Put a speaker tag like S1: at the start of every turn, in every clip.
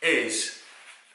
S1: Is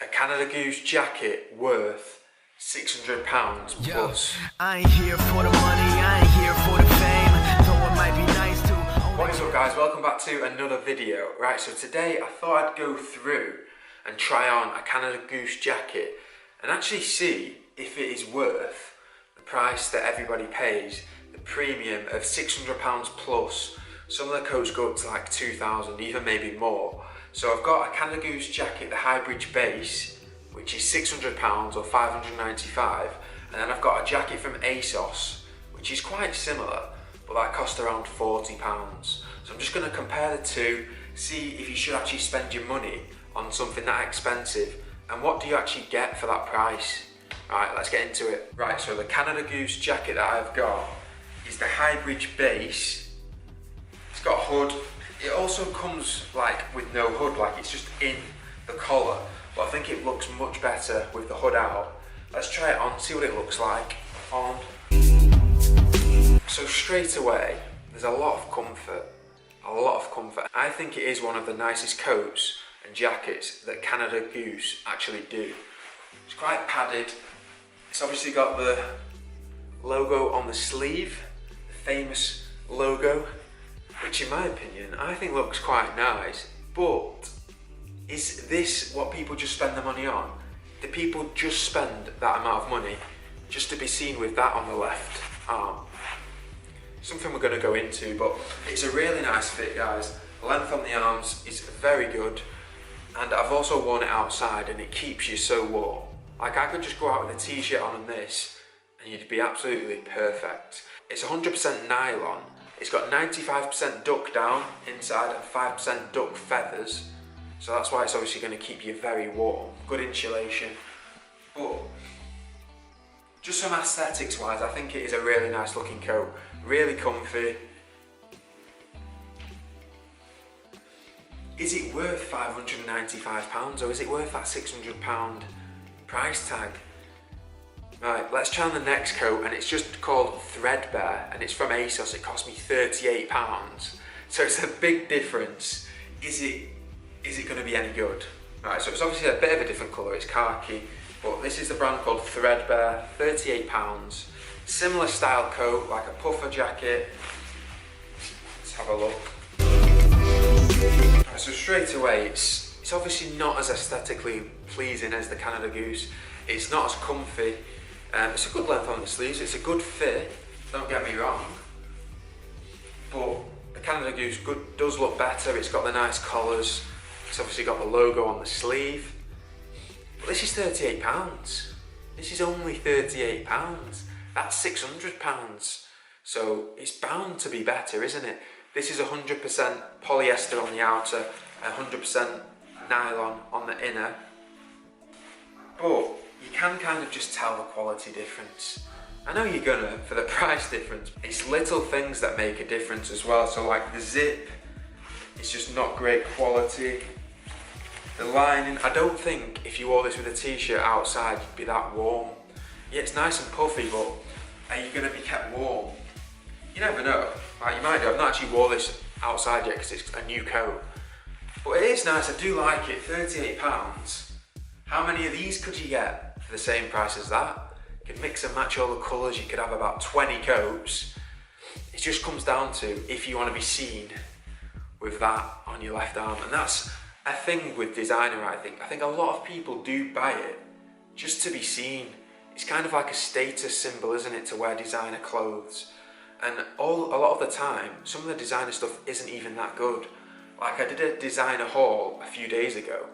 S1: a Canada Goose jacket worth £600 plus?
S2: I ain't here for the money, I ain't here for the fame, though it might be nice to.
S1: What is up guys, welcome back to another video. Right, so today I thought I'd go through and try on a Canada Goose jacket and actually see if it is worth the price that everybody pays, the premium of £600 plus. Some of the coats go up to like 2,000, even maybe more. So I've got a Canada Goose jacket, the Hybridge base, which is £600 or £595, and then I've got a jacket from ASOS, which is quite similar, but that cost around £40. So I'm just going to compare the two, see if you should actually spend your money on something that expensive, and what do you actually get for that price. Right, let's get into it. Right, so the Canada Goose jacket that I've got is the Hybridge base. It's got a hood. It also comes like with no hood, like it's just in the collar, but I think it looks much better with the hood out. Let's try it on, see what it looks like on. So straight away, there's a lot of comfort, I think it is one of the nicest coats and jackets that Canada Goose actually do. It's quite padded. It's obviously got the logo on the sleeve, the famous logo, which in my opinion, I think looks quite nice, but is this what people just spend the money on? Do people just spend that amount of money just to be seen with that on the left arm? Something we're going to go into, but it's a really nice fit guys. The length on the arms is very good, and I've also worn it outside and it keeps you so warm. Like I could just go out with a t-shirt on and this, and you'd be absolutely perfect. It's 100% nylon. It's got 95% duck down inside and 5% duck feathers. So that's why it's obviously going to keep you very warm. Good insulation. But just some aesthetics wise, I think it is a really nice looking coat. Really comfy. Is it worth £595 or is it worth that £600 price tag? Right, let's try on the next coat, and it's just called Threadbare, and it's from ASOS. It cost me £38, so it's a big difference. Is it going to be any good? Right, so it's obviously a bit of a different colour, it's khaki, but this is the brand called Threadbare, £38. Similar style coat, like a puffer jacket. Let's have a look. Right, so straight away, it's obviously not as aesthetically pleasing as the Canada Goose. It's not as comfy. It's a good length on the sleeves, it's a good fit, don't get me wrong, but the Canada Goose does look better. It's got the nice collars, it's obviously got the logo on the sleeve, but this is £38, this is only £38, that's £600, so it's bound to be better, isn't it? This is 100% polyester on the outer, 100% nylon on the inner, but you can kind of just tell the quality difference. I know you're gonna for the price difference. It's little things that make a difference as well. So like the zip, it's just not great quality. The lining, I don't think if you wore this with a t-shirt outside, you'd be that warm. Yeah, it's nice and puffy, but are you gonna be kept warm? You never know. Like you might do. I've not actually wore this outside yet because it's a new coat. But it is nice, I do like it, £38. How many of these could you get for the same price as that? You could mix and match all the colours, you could have about 20 coats. It just comes down to if you want to be seen with that on your left arm. And that's a thing with designer, I think. I think a lot of people do buy it just to be seen. It's kind of like a status symbol, isn't it, to wear designer clothes. And a lot of the time, some of the designer stuff isn't even that good. Like I did a designer haul a few days ago,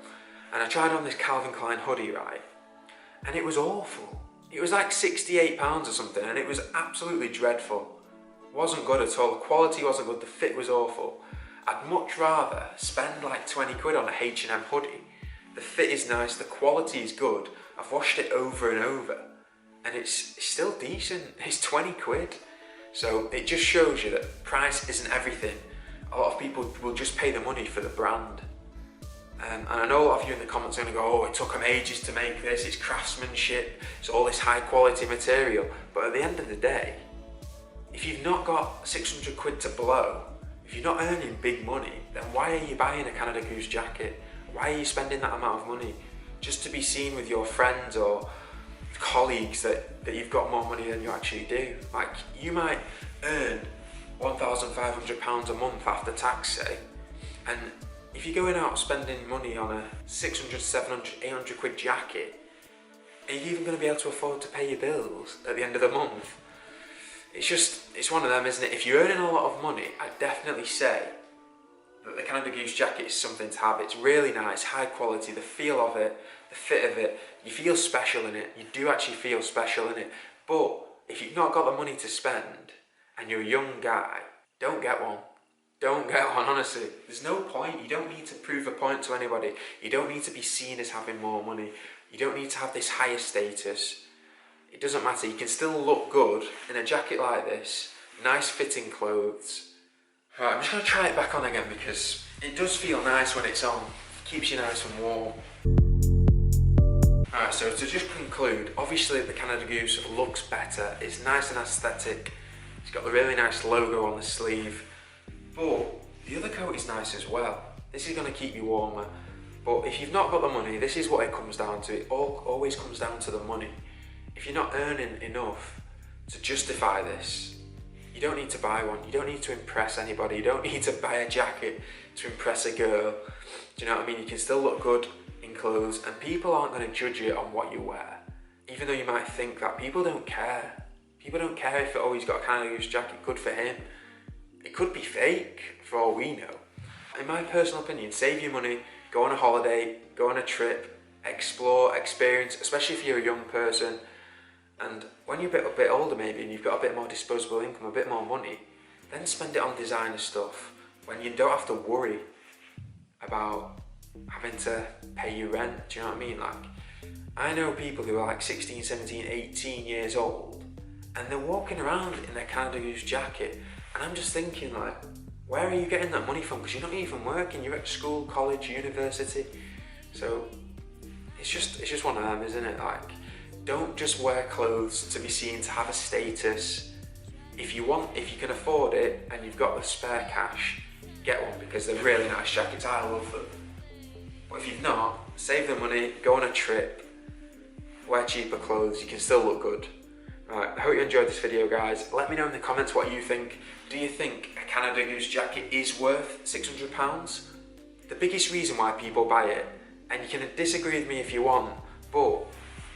S1: and I tried on this Calvin Klein hoodie, right? And it was awful. It was like £68 or something, and it was absolutely dreadful. It wasn't good at all. The quality wasn't good, the fit was awful. I'd much rather spend like 20 quid on a H&M hoodie. The fit is nice, the quality is good. I've washed it over and over, and it's still decent. It's 20 quid. So it just shows you that price isn't everything. A lot of people will just pay the money for the brand. And I know a lot of you in the comments are going to go, oh, it took them ages to make this, it's craftsmanship, it's all this high quality material. But at the end of the day, if you've not got 600 quid to blow, if you're not earning big money, then why are you buying a Canada Goose jacket? Why are you spending that amount of money? Just to be seen with your friends or colleagues that you've got more money than you actually do. Like, you might earn £1,500 a month after tax, say, and if you're going out spending money on a 600, 700, 800 quid jacket, are you even going to be able to afford to pay your bills at the end of the month? It's one of them, isn't it? If you're earning a lot of money, I'd definitely say that the Canada Goose jacket is something to have. It's really nice, high quality, the feel of it, the fit of it, you feel special in it. You do actually feel special in it. But if you've not got the money to spend and you're a young guy, don't get one. Don't get one, honestly. There's no point. You don't need to prove a point to anybody. You don't need to be seen as having more money. You don't need to have this higher status. It doesn't matter. You can still look good in a jacket like this. Nice fitting clothes. Right, I'm just going to try it back on again because it does feel nice when it's on. It keeps you nice and warm. Alright, so to just conclude, obviously the Canada Goose looks better. It's nice and aesthetic. It's got the really nice logo on the sleeve. But the other coat is nice as well. This is going to keep you warmer. But if you've not got the money, this is what it comes down to. It always comes down to the money. If you're not earning enough to justify this, you don't need to buy one. You don't need to impress anybody. You don't need to buy a jacket to impress a girl. Do you know what I mean? You can still look good in clothes and people aren't going to judge you on what you wear. Even though you might think that, people don't care. People don't care if it always got a Canada Goose jacket. Good for him. It could be fake for all we know. In my personal opinion, save your money, go on a holiday, go on a trip, explore, experience, especially if you're a young person. And when you're a bit older maybe and you've got a bit more disposable income, a bit more money, then spend it on designer stuff when you don't have to worry about having to pay your rent. Do you know what I mean? Like, I know people who are like 16, 17, 18 years old and they're walking around in their Canada Goose jacket, and I'm just thinking, like, where are you getting that money from? Because you're not even working, you're at school, college, university. So it's just one of them, isn't it? Like, don't just wear clothes to be seen, to have a status. If you can afford it and you've got the spare cash, get one, because they're really nice jackets. I love them. But if you've not, save the money, go on a trip, wear cheaper clothes, you can still look good. Right, I hope you enjoyed this video, guys. Let me know in the comments what you think. Do you think a Canada Goose jacket is worth £600? The biggest reason why people buy it, and you can disagree with me if you want, but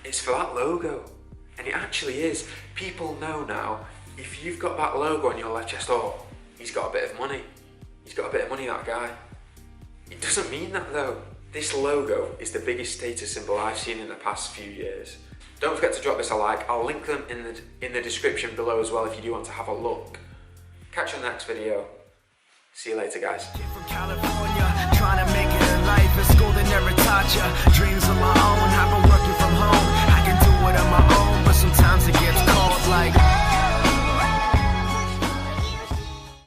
S1: it's for that logo. And it actually is. People know now, if you've got that logo on your left chest, oh, he's got a bit of money. He's got a bit of money, that guy. It doesn't mean that though. This logo is the biggest status symbol I've seen in the past few years. Don't forget to drop this a like. I'll link them in the description below as well if you do want to have a look. Catch you in the next video. See you later, guys.
S2: From California, trying to make it in life. In school they never taught ya. Dreams of my own, I've been working from home.